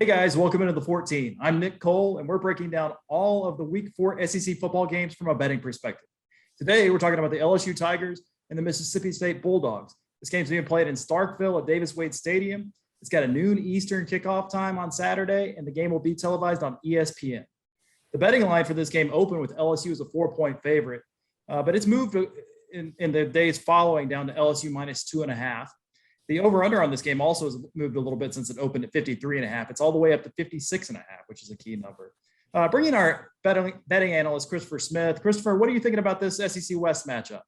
Hey guys, welcome into the 14. I'm Nick Cole, and we're breaking down all of the Week 4 SEC football games from a betting perspective. Today, we're talking about the LSU Tigers and the Mississippi State Bulldogs. This game's being played in Starkville at Davis Wade Stadium. It's got a noon Eastern kickoff time on Saturday, and the game will be televised on ESPN. The betting line for this game opened with LSU as a 4-point favorite, but it's moved in the days following down to LSU minus 2.5. The over-under on this game also has moved a little bit since it opened at 53.5. It's all the way up to 56.5, which is a key number. Bringing our betting analyst, Christopher Smith. Christopher, what are you thinking about this SEC West matchup?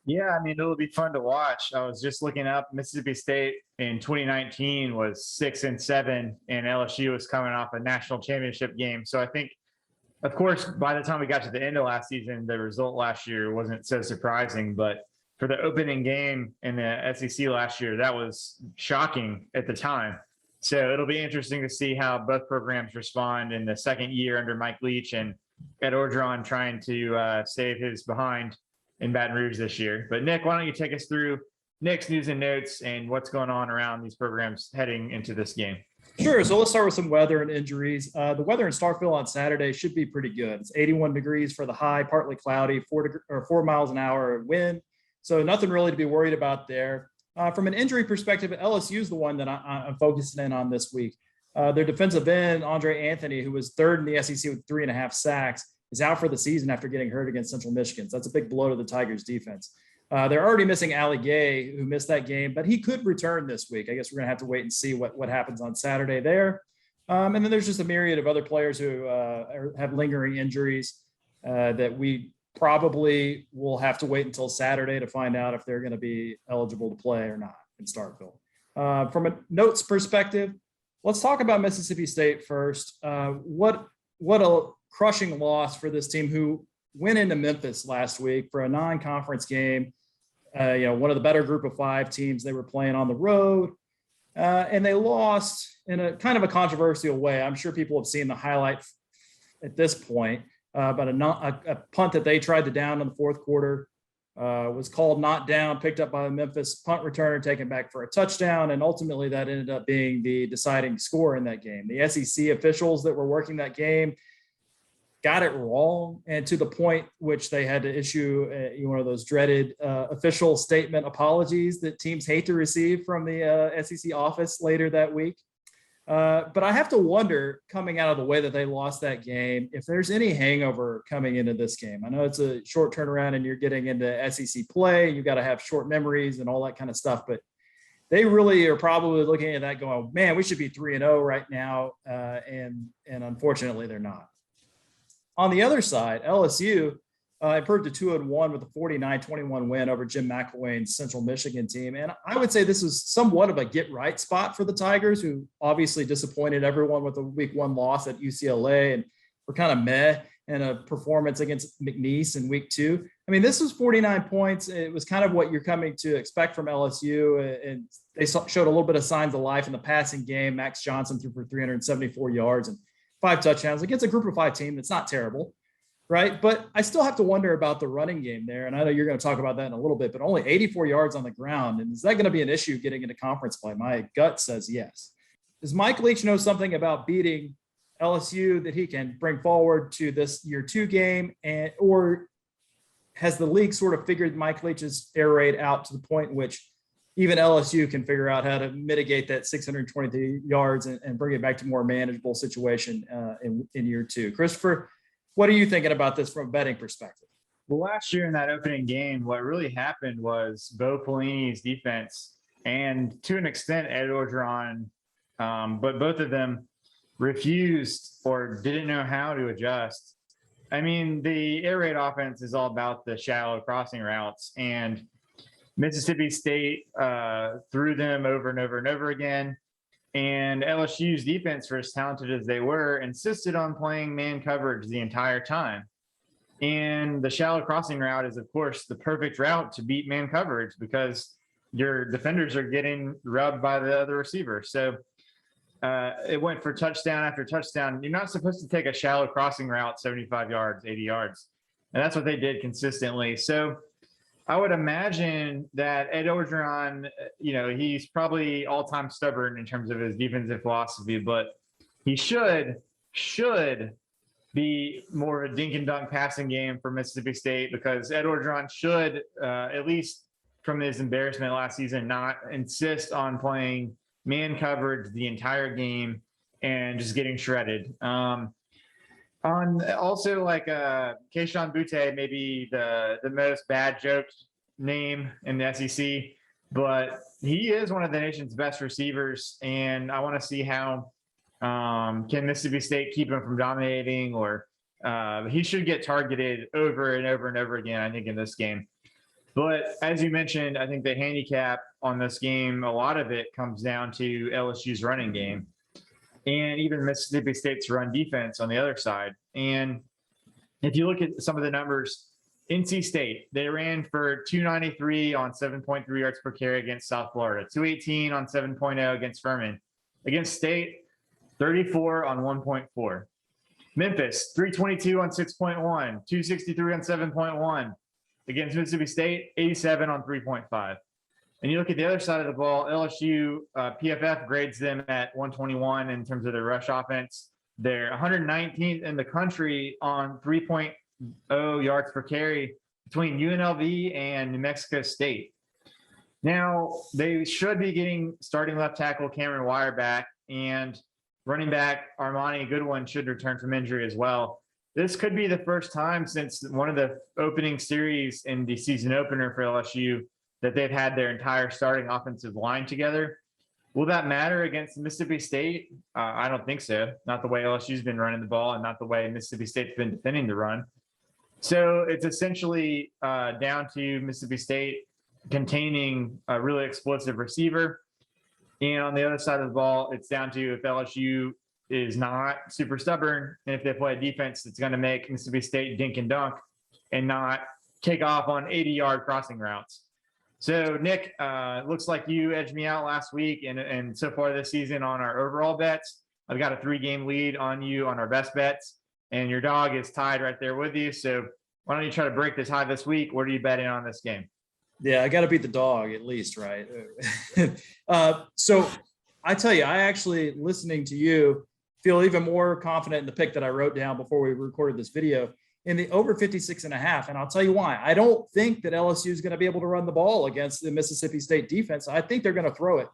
Yeah, I mean, it'll be fun to watch. I was just looking up Mississippi State in 2019 was 6-7, and LSU was coming off a national championship game. So I think, of course, by the time we got to the end of last season, the result last year wasn't so surprising. But for the opening game in the SEC last year, that was shocking at the time. So it'll be interesting to see how both programs respond in the second year under Mike Leach and Ed Orgeron trying to save his behind in Baton Rouge this year. But Nick, why don't you take us through Nick's news and notes and what's going on around these programs heading into this game? Sure. So let's start with some weather and injuries. The weather in Starkville on Saturday should be pretty good. It's 81 degrees for the high, partly cloudy, 4 miles an hour wind. So nothing really to be worried about there. From an injury perspective, LSU is the one that I'm focusing in on this week. Their defensive end, Andre Anthony, who was third in the SEC with 3.5 sacks, is out for the season after getting hurt against Central Michigan. So that's a big blow to the Tigers defense. They're already missing Ali Gay, who missed that game, but he could return this week. I guess we're going to have to wait and see what happens on Saturday there. And then there's just a myriad of other players who have lingering injuries that we probably will have to wait until Saturday to find out if they're going to be eligible to play or not in Starkville. From a notes perspective, let's talk about Mississippi State first. What a crushing loss for this team who went into Memphis last week for a non-conference game. One of the better group of 5 teams. They were playing on the road, and they lost in a kind of a controversial way. I'm sure people have seen the highlight at this point, but a punt that they tried to down in the fourth quarter was called not down, picked up by the Memphis punt returner, taken back for a touchdown, and ultimately that ended up being the deciding score in that game. The SEC officials that were working that game got it wrong, and to the point which they had to issue one of those dreaded official statement apologies that teams hate to receive from the SEC office later that week. But I have to wonder, coming out of the way that they lost that game, if there's any hangover coming into this game. I know it's a short turnaround and you're getting into SEC play. You've got to have short memories and all that kind of stuff. But they really are probably looking at that going, man, we should be 3-0 right now. And unfortunately, they're not. On the other side, LSU improved to 2-1 with a 49-21 win over Jim McElwain's Central Michigan team. And I would say this was somewhat of a get-right spot for the Tigers, who obviously disappointed everyone with a Week 1 loss at UCLA and were kind of meh in a performance against McNeese in Week 2. I mean, this was 49 points. It was kind of what you're coming to expect from LSU, and they showed a little bit of signs of life in the passing game. Max Johnson threw for 374 yards and 5 touchdowns against a group of 5 team that's not terrible, right? But I still have to wonder about the running game there. And I know you're going to talk about that in a little bit, but only 84 yards on the ground. And is that going to be an issue getting into conference play? My gut says yes. Does Mike Leach know something about beating LSU that he can bring forward to this year 2 game? Or has the league sort of figured Mike Leach's air raid out to the point in which even LSU can figure out how to mitigate that 623 yards and bring it back to a more manageable situation in year 2? Christopher, what are you thinking about this from a betting perspective? Well, last year in that opening game, what really happened was Bo Pelini's defense and to an extent Ed Orgeron, but both of them refused or didn't know how to adjust. I mean, the air raid offense is all about the shallow crossing routes, and Mississippi State threw them over and over and over again. And LSU's defense, for as talented as they were, insisted on playing man coverage the entire time. And the shallow crossing route is, of course, the perfect route to beat man coverage because your defenders are getting rubbed by the other receiver. So it went for touchdown after touchdown. You're not supposed to take a shallow crossing route 75 yards, 80 yards. And that's what they did consistently. So I would imagine that Ed Orgeron, he's probably all-time stubborn in terms of his defensive philosophy, but he should be more of a dink and dunk passing game for Mississippi State, because Ed Orgeron should, at least from his embarrassment last season, not insist on playing man coverage the entire game and just getting shredded. On also, like, Keishon Butte, maybe the most bad joked name in the SEC, but he is one of the nation's best receivers, and I want to see how can Mississippi State keep him from dominating, or he should get targeted over and over and over again, I think, in this game. But as you mentioned, I think the handicap on this game, a lot of it comes down to LSU's running game and even Mississippi State's run defense on the other side. And if you look at some of the numbers, NC State, they ran for 293 on 7.3 yards per carry against South Florida, 218 on 7.0 against Furman. Against State, 34 on 1.4. Memphis, 322 on 6.1, 263 on 7.1. Against Mississippi State, 87 on 3.5. And you look at the other side of the ball, LSU, PFF grades them at 121 in terms of their rush offense. They're 119th in the country on 3.0 yards per carry between UNLV and New Mexico State. Now, they should be getting starting left tackle Cameron Wire back, and running back Armani Goodwin should return from injury as well. This could be the first time since one of the opening series in the season opener for LSU that they've had their entire starting offensive line together. Will that matter against Mississippi State? I don't think so. Not the way LSU's been running the ball, and not the way Mississippi State's been defending the run. So it's essentially down to Mississippi State containing a really explosive receiver. And on the other side of the ball, it's down to if LSU is not super stubborn, and if they play a defense that's going to make Mississippi State dink and dunk and not take off on 80-yard crossing routes. So, Nick, it looks like you edged me out last week and so far this season on our overall bets. I've got a 3-game lead on you on our best bets, and your dog is tied right there with you. So why don't you try to break the tie this week? What are you betting on this game? Yeah, I got to beat the dog at least, right? So I tell you, I actually, listening to you, feel even more confident in the pick that I wrote down before we recorded this video in the over 56.5. And I'll tell you why. I don't think that LSU is going to be able to run the ball against the Mississippi State defense. I think they're going to throw it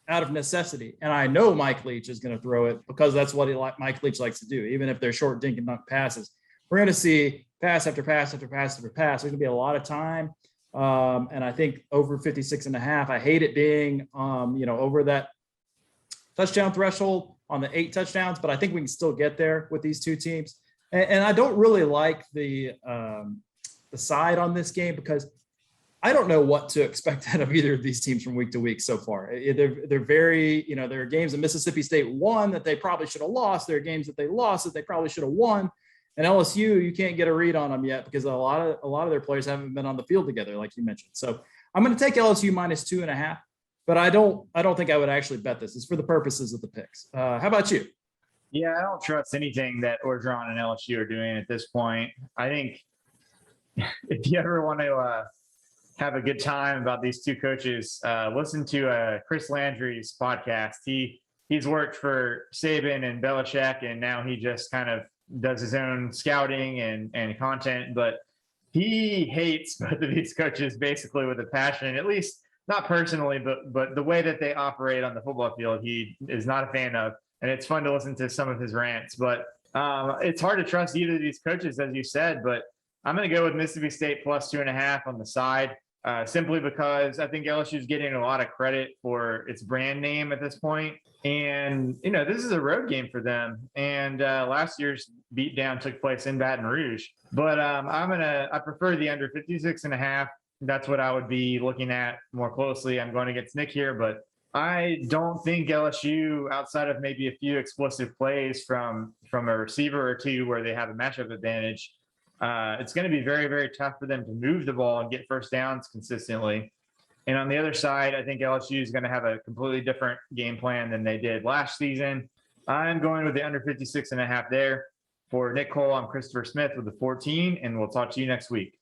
out of necessity. And I know Mike Leach is going to throw it because that's what Mike Leach likes to do, even if they're short dink and dunk passes. We're going to see pass after pass after pass after pass. There's going to be a lot of time. And I think over 56.5, I hate it being, over that touchdown threshold on the 8 touchdowns, but I think we can still get there with these two teams. And I don't really like the side on this game because I don't know what to expect out of either of these teams from week to week so far. They're very, there are games that Mississippi State won that they probably should have lost. There are games that they lost that they probably should have won. And LSU, you can't get a read on them yet because a lot of their players haven't been on the field together, like you mentioned. So I'm going to take LSU minus 2.5, but I don't think I would actually bet this. It's for the purposes of the picks. How about you? Yeah, I don't trust anything that Orgeron and LSU are doing at this point. I think if you ever want to have a good time about these two coaches, listen to Chris Landry's podcast. He's worked for Saban and Belichick, and now he just kind of does his own scouting and content, but he hates both of these coaches basically with a passion, at least not personally, but the way that they operate on the football field, he is not a fan of. And it's fun to listen to some of his rants, but it's hard to trust either of these coaches, as you said, but I'm going to go with Mississippi State plus 2.5 on the side, simply because I think LSU is getting a lot of credit for its brand name at this point. And, this is a road game for them. And last year's beatdown took place in Baton Rouge. But I prefer the under 56.5. That's what I would be looking at more closely. I'm going against Nick here, but I don't think LSU, outside of maybe a few explosive plays from a receiver or two where they have a matchup advantage, it's going to be very, very tough for them to move the ball and get first downs consistently. And on the other side, I think LSU is going to have a completely different game plan than they did last season. I'm going with the under 56.5 there. For Nick Cole, I'm Christopher Smith with the 14, and we'll talk to you next week.